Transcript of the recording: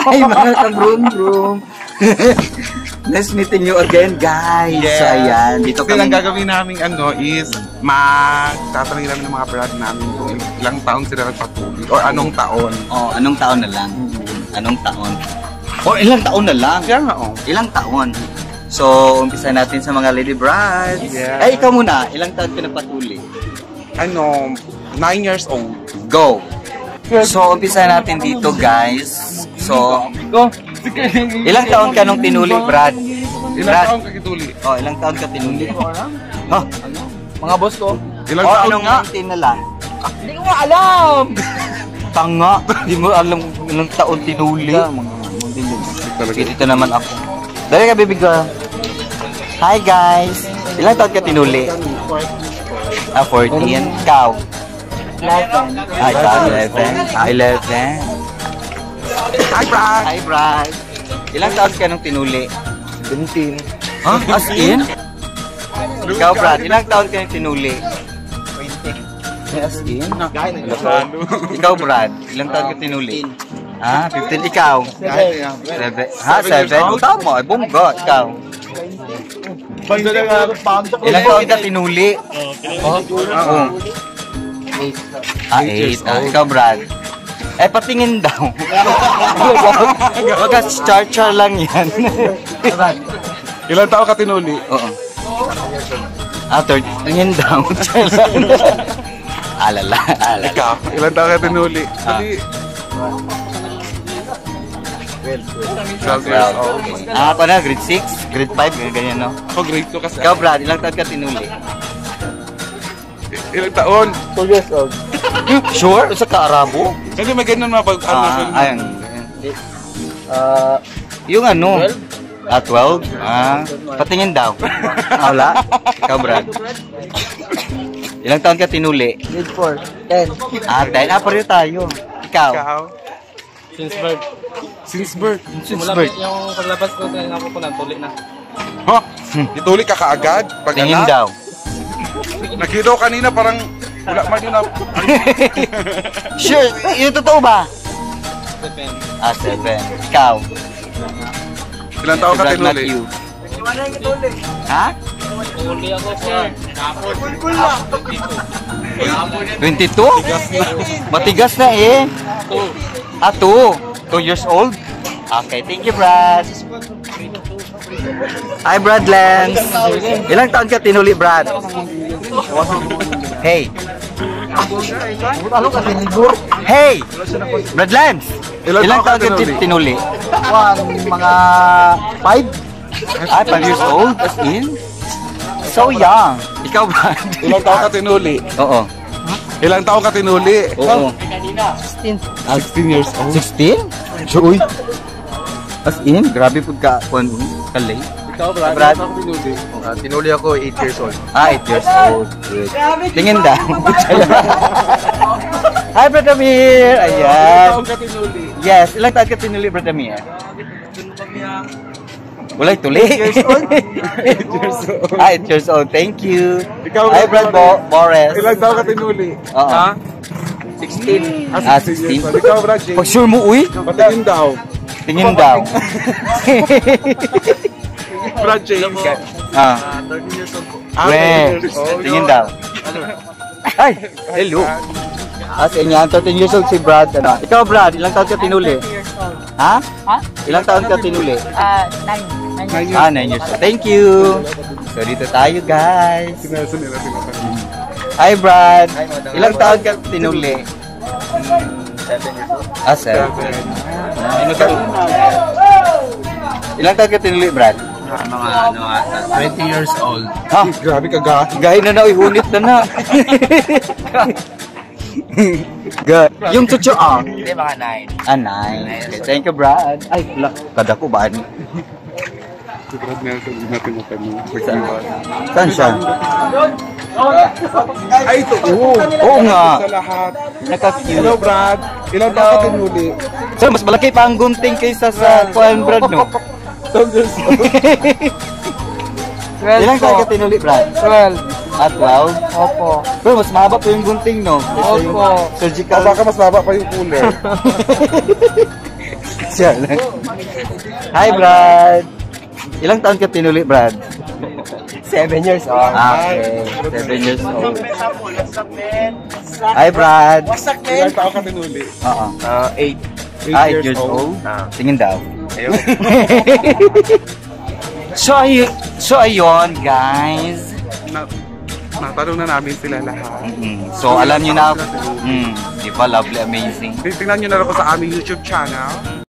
Hi mga ka-broom-broom. Nice meeting you again, guys. Yes. So, ayan. Dito Kasi ang kami. gagawin namin is magtatanungin namin ng mga brad namin kung ilang taon sila nagpatuloy or anong taon. Oh, anong taon na lang? Anong taon? Oh, ilang taon na lang? Kaya nga, oh. Ilang taon? So, umpisa natin sa mga lady brides. Yes. Ay, ikaw muna. Ilang taon ka nagpatuloy? 9 years old. Go! So, umpisa natin dito, guys. So, ilang taon ka nung tinuli, Brad? Ilang taon ka kituli? Oh, ilang taon ka tinuli? Oh, Mga boss ko. Ilang oh taon anong nga? 19 na lang? Hindi ko alam! Tanga! Hindi mo alam ilang taon tinuli. Sige, dito naman ako. Dali ka, baby girl. Hi, guys. Ilang taon ka tinuli? 14. Ikaw? 11. Ah, ikaw 11. 11. Hi, Brad! Hi, Brad. Ilang taon ka nung tinuli? 17. Huh? As in? Ikaw, Brad. Ilang taon ka nung tinuli? 20. As in? Ikaw, Brad. Ilang taon ka tinuli? Ah, 15. Ikaw? 7. Ha, 7? Oh, tama. Bongga. Ikaw? Ilang taon ka tinuli? Oo. Ah, 8. Ah, ikaw, Brad. Eh, patingin daw. Wag char-char lang yan. Ilang taon ka tinuli? Oo. Ah, 30. Tingin daw. Char lang. Alala. Alala. Ikaw, ilang taon ka tinuli? Dali. 12 years old. Ah, ako na, grade 6, grade 5, ganyan, no? Ako grade 2 kasi. Ikaw, Brad, ilang taon ka tinuli? Ilang taon? 2 years old. Sure? Sa ka-Arabo? Kasi may ganun mga pag... Ayun. Yung ano? 12? Ah, 12? Ah, patingin daw. Ah, wala? Ikaw, Brad. Ilang taon ka tinuli? Grade 4. 10. Ah, 10. Ah, pareho tayo. Ikaw? Ikaw? Since birth. Since birth. Since birth. Yung paglabas ko, ako po nagtuloy na. Ha? Ituli ka kaagad? Pag Tingin anak? daw. Nakita ko kanina parang wala man yun na... Sure, yung totoo ba? 7. Ah, 7. Ikaw? Ilang taon ka Brad tinuli? Matthew. Ha? Uli ako, sir. 22? Matigas na eh. 2. Ah, 2 years old? Okay, thank you, Brad. Hi, Brad Lance. Ilang taon ka tinuli, Brad? Hey. Hey! Brad Lance! Ilang taon ka tinuli? Mga 5? Ah, 5 years old? As in? So young. Ikaw, Brad? Ilang taon ka tinuli? Oo. Ilang taon ka tinuli? Oo. 16 years old. 16? Sure, uy. As in? Grabe po ka, kalay. Ikaw, Brad? Ilang taon ka tinuli? Tinuli ako 8 years old. Ah, 8 years old. Good. Tingin daw. Hi, Brad Amir! Ilang Ayan. taon ka tinuli? Yes, ilang taon ka tinuli, Brad Amir? Wala, tuli. 8 years old? 8 years old. Ah, 8 years old. Thank you. Ikaw, Hi, Brad Boris. Ilang taon ka tinuli? Oo. Ha? 16. Ah, 16 years 16. old. Ikaw, Brad James. Pag sure mo, uy. Patingin daw. Tingin daw. Brad James. Ah. 13 years old po. Ah, Well, 13 years old. tingin daw. Ay, hello. Ah, sa inyo, 13 years old si Brad. Ano? Ikaw, Brad, ilang taon ka tinuli? 20 years old. Ha? Ha? Ilang taon ka tinuli? 9. Ah, 9 years old. Thank you. So, dito tayo, guys. Sinasun nila. Hi, Brad. Ilang taon ka tinuli? 7 years old. Ah, 7. Ano ka? Ilang taon ka tinuli, Brad? Mga 20 years old. Ha? Grabe ka ga. Gahin na na, ihunit na na. Good. Yung chucho, ah. Hindi, mga 9. Ah, 9. Okay, thank you, Brad. Ay, wala. Kada ko ba? Si Brad Nelson, hindi natin natanong. Saan siya? Ay, ito. Oo nga. Sa lahat. Naka-cute. Hello, Brad. Ilang taon ka tinuli? So, mas malaki pa ang gunting kaysa sa kuhan, Brad, no? 12 years old. Ilang taon ka tinuli, Brad? 12. Ah, 12? Opo. Pero mas mahaba pa yung gunting, no? Kaysa yung Opo. surgical. Baka mas baba pa yung cooler. Siya lang. Hi, Brad! Ilang taon ka tinuli, Brad? 7 years old. Okay, 7 years old. Hi, Brad! Ilang taon ka tinuli? Oo. 8. 8 years old? Tingin daw. Ayun. So, ayun, guys. Natanong na namin sila lahat. So, alam nyo na, di ba, lovely, amazing. Tingnan nyo na rin po sa aming YouTube channel.